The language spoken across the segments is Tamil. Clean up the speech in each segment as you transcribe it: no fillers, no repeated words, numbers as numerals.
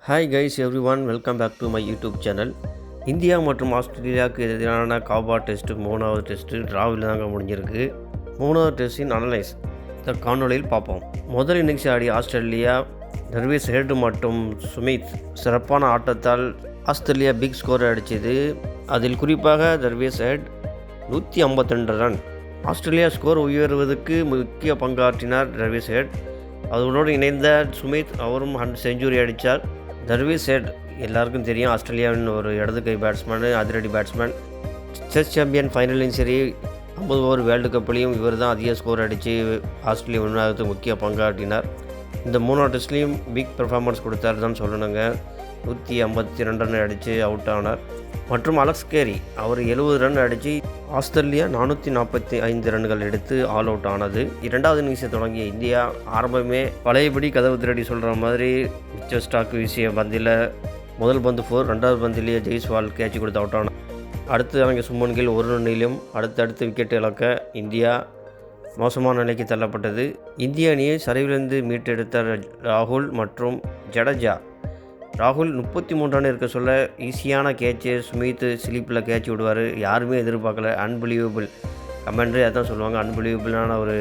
Hi guys everyone, welcome back to my YouTube channel. India மற்றும் ஆஸ்திரேலியாவுக்கு எதிரான காபா டெஸ்ட்டு 3வது டெஸ்ட்டு டிராவில் தாங்க முடிஞ்சிருக்கு. 3வது டெஸ்ட்டின் அனலைஸ் இந்த காணொலியில் பார்ப்போம். முதல் இன்னிங்ஸ் ஆடிய ஆஸ்திரேலியா தர்வேஸ் ஹெட் மற்றும் சுமித் சிறப்பான ஆட்டத்தால் ஆஸ்திரேலியா பிக் ஸ்கோர் அடித்தது. அதில் குறிப்பாக Travis head 152 run. Australia score உயர்வதற்கு முக்கிய பங்காற்றினார் தர்வேஸ் ஹெட். அதனோடு இணைந்த சுமித் அவரும் செஞ்சுரி அடித்தார். தர்வேஸ் ஹெட் எல்லாருக்கும் தெரியும், ஆஸ்திரேலியாவின் ஒரு இடது கை பேட்ஸ்மேனு, அதிரடி பேட்ஸ்மேன். செஸ் சாம்பியன் ஃபைனலையும் சரி 50 ஓவர் வேர்ல்டு கப்லேயும் இவர் தான் அதிக ஸ்கோர் அடித்து ஆஸ்திரேலியா வின் முக்கிய பங்காற்றினார். இந்த 3வது டெஸ்ட்லேயும் பிக் பெர்ஃபார்மன்ஸ் கொடுத்தாரு தான் சொல்லணுங்க. 152 ரன் அடித்து அவுட் ஆனார். மற்றும் அலெக்ஸ் கேரி அவர் 70 ரன் அடித்து ஆஸ்திரேலியா 445 ரன்கள் எடுத்து ஆல் அவுட் ஆனது. 2வது இன்னிங்ஸை தொடங்கிய இந்தியா ஆரம்பமே பழையபடி கதவு திரடி சொல்கிற மாதிரி மிச்ச ஸ்டாக் வீசிய பந்தில் முதல் பந்து 4, 2வது பந்திலேயே ஜெய்ஸ்வால் கேட்ச் கொடுத்து அவுட் ஆனார். அடுத்து அவங்க சுமன் கில் ஒரு ரன்னிலும் அடுத்தடுத்து விக்கெட் இழக்க இந்தியா மோசமான நிலைக்கு தள்ளப்பட்டது. இந்திய அணியை சரிவிலிருந்து மீட்டெடுத்த ராகுல் மற்றும் ஜடேஜா. ராகுல் 33 ரன் இருக்க சொல்ல ஈஸியான கேட்சு, சுமித் ஸ்லீப்பில் கேட்ச் விடுவார், யாருமே எதிர்பார்க்கல. அன்பிலீவபிள் கமெண்ட்ரி அதான் சொல்லுவாங்க, அன்பிலீவபிளான ஒரு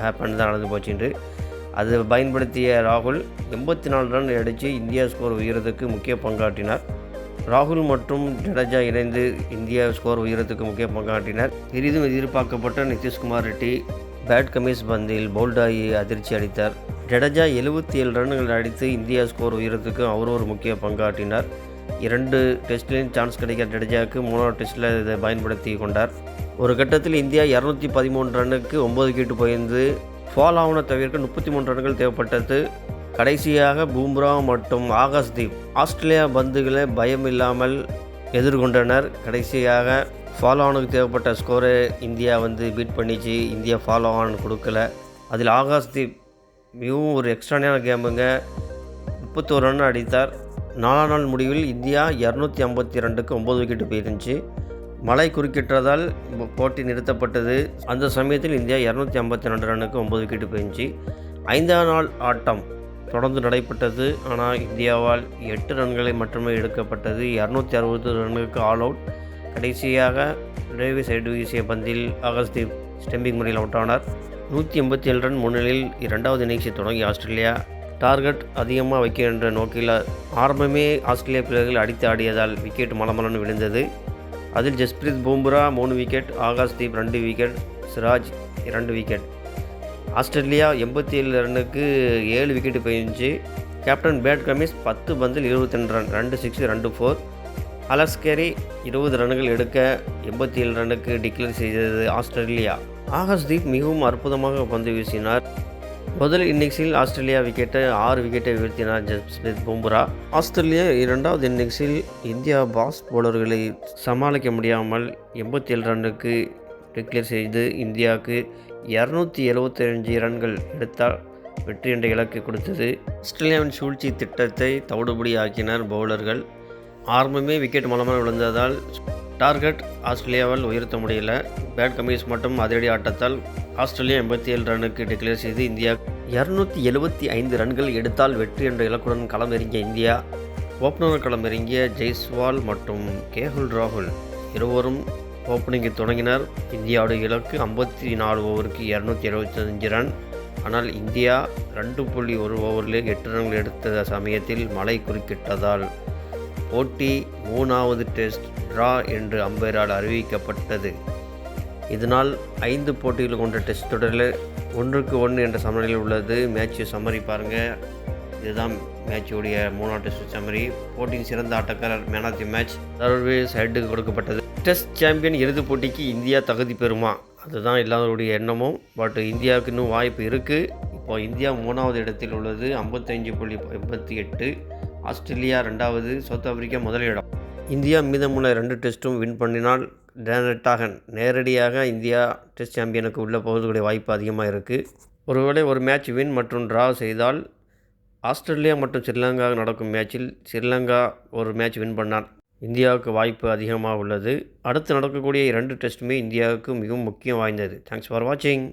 ஹேப்பன் தான் நடந்து போச்சுட்டு. அதை பயன்படுத்திய ராகுல் 84 ரன் அடித்து இந்தியா ஸ்கோர் உயரத்துக்கு முக்கிய பங்காற்றினார். ராகுல் மற்றும் ஜடேஜா இணைந்து இந்தியா ஸ்கோர் உயரத்துக்கு முக்கிய பங்காற்றினர். பெரிதும் எதிர்பார்க்கப்பட்ட நிதிஷ்குமார் ரெட்டி பேட் கமிஸ் பந்தில் போல்டாகி அதிர்ச்சி அளித்தார். ஜடேஜா 77 ரன்கள் அடித்து இந்தியா ஸ்கோர் உயரத்துக்கு அவர் ஒரு முக்கிய பங்காற்றினார். 2 டெஸ்ட்லேயும் சான்ஸ் கிடைக்கிற ஜடேஜாவுக்கு 3வது டெஸ்ட்டில் இதை பயன்படுத்தி கொண்டார். ஒரு கட்டத்தில் இந்தியா 213 ரன்னுக்கு 9 விக்கெட்டு போயிருந்து ஃபால் ஆவன தவிர்க்க 33 ரன்கள் தேவைப்பட்டது. கடைசியாக பூம்ரா மற்றும் ஆகாஷ்தீப் ஆஸ்திரேலியா பந்துகளை பயம் இல்லாமல் எதிர்கொண்டனர். கடைசியாக ஃபாலோ ஆனுக்கு தேவைப்பட்ட ஸ்கோரை இந்தியா பீட் பண்ணிச்சு. இந்தியா ஃபாலோ ஆன் கொடுக்கல. அதில் ஆகாஷ்தீப் மிகவும் ஒரு எக்ஸ்ட்ரானியான கேமுங்க. 31 ரன் அடித்தார். 4ஆம் நாள் முடிவில் இந்தியா 252க்கு 9 விக்கெட்டு போயிருந்துச்சு. மழை குறுக்கிட்டதால் போட்டி நிறுத்தப்பட்டது. அந்த சமயத்தில் இந்தியா 252 ரன்னுக்கு 9 விக்கெட்டு போயிருந்துச்சு. 5ஆம் நாள் ஆட்டம் தொடர்ந்து நடைபெற்றது. ஆனால் இந்தியாவால் 8 ரன்களை மட்டுமே எடுக்கப்பட்டது. 260 ரன்னுக்கு ஆல் அவுட். கடைசியாக டேவிஸ் ஹெட் வீசிய பந்தில் ஆகாஷ்தீப் ஸ்டம்பிங் முறையில் அவுட் ஆனார். 187 ரன் முன்னிலையில் 2வது இன்னிங்ஸை தொடங்கி ஆஸ்திரேலியா டார்கெட் அதிகமாக வைக்க என்ற நோக்கில் ஆரம்பமே ஆஸ்திரேலியா பிளேயர்கள் அடித்து ஆடியதால் விக்கெட் மலமலன்னு விழுந்தது. அதில் Jasprit Bumrah 3 wicket, Akashdeep 2 wicket, Siraj 2 wicket. Australia 87 ரன்னுக்கு 7 விக்கெட்டு போயிருந்துச்சு. கேப்டன் பேட் கமிஸ் 10 பந்தில் 22 ரன், 2 6, 2 4. அலெக்ஸ் கேரி 20 ரன்கள் எடுக்க 87 ரன்னுக்கு டிக்ளேர் செய்தது ஆஸ்திரேலியா. ஆகாஷ்தீப் மிகவும் அற்புதமாக பந்து வீசினார். முதல் இன்னிங்ஸில் ஆஸ்திரேலியா 6 விக்கெட்டை வீழ்த்தினார் ஜஸ்பிரீத் பூம்ரா. ஆஸ்திரேலியா 2வது இன்னிங்ஸில் இந்தியா பாஸ் பவுலர்களை சமாளிக்க முடியாமல் 87 ரன்னுக்கு டிக்ளேர் செய்து இந்தியாவுக்கு 275 ரன்கள் எடுத்தால் வெற்றி என்ற இலக்கை கொடுத்தது. ஆஸ்திரேலியாவின் சூழ்ச்சி திட்டத்தை தவிடுபடி ஆக்கினர் பவுலர்கள். ஆரம்பமே விக்கெட் மலமாக விழுந்ததால் டார்கெட் ஆஸ்திரேலியாவால் உயர்த்த முடியல. பேட் கமிஸ் மற்றும் அதிரடி ஆட்டத்தால் ஆஸ்திரேலியா 87 ரன்னுக்கு டிக்ளேர் செய்து இந்தியா 275 ரன்கள் எடுத்தால் வெற்றி என்ற இலக்குடன் களம் இறங்கிய இந்தியா ஓப்பனர் களம் இறங்கிய ஜெய்ஸ்வால் மற்றும் ராகுல் இருவரும் ஓப்பனிங்கை தொடங்கினார். இந்தியாவோட இலக்கு 54 ஓவருக்கு 275 ரன். ஆனால் இந்தியா 2.1 ஓவரில் 8 ரன்கள் எடுத்த சமயத்தில் மழை குறுக்கிட்டதால் போட்டி 3வது டெஸ்ட் டிரா என்று அம்பையரால் அறிவிக்கப்பட்டது. இதனால் 5 போட்டிகள் கொண்ட டெஸ்ட் தொடரில் 1-1 என்ற சமநிலையில் உள்ளது. மேட்ச் சம்மரி பாருங்கள். இதுதான் மேட்சுடைய 3வது டெஸ்ட் சம்மரி. போட்டியின் சிறந்த ஆட்டக்காரர் man of the match Travis ஹெட்டுக்கு கொடுக்கப்பட்டது. டெஸ்ட் சாம்பியன் இறுதிப் போட்டிக்கு இந்தியா தகுதி பெறுமா, அதுதான் எல்லாருடைய எண்ணமும். பட் இந்தியாவுக்கு இன்னும் வாய்ப்பு இருக்குது. இப்போ இந்தியா 3வது இடத்தில் உள்ளது 55.88. ஆஸ்திரேலியா 2வது, சவுத் ஆப்பிரிக்கா முதலிடம். இந்தியா மீதமுள்ள 2 டெஸ்ட்டும் வின் பண்ணினால் நேரடியாக இந்தியா டெஸ்ட் சாம்பியனுக்கு உள்ளே போவதுடைய வாய்ப்பு அதிகமாக இருக்குது. ஒருவேளை ஒரு மேட்ச் வின் மற்றும் ட்ரா செய்தால் ஆஸ்திரேலியா மற்றும் ஸ்ரீலங்கா நடக்கும் மேட்சில் ஸ்ரீலங்கா ஒரு மேட்ச் வின் பண்ணால் இந்தியாவுக்கு வாய்ப்பு அதிகமாக உள்ளது. அடுத்து நடக்கக்கூடிய 2 டெஸ்ட்டுமே இந்தியாவுக்கு மிகவும் முக்கியம் வாய்ந்தது. தேங்க்ஸ் ஃபார் வாட்சிங்.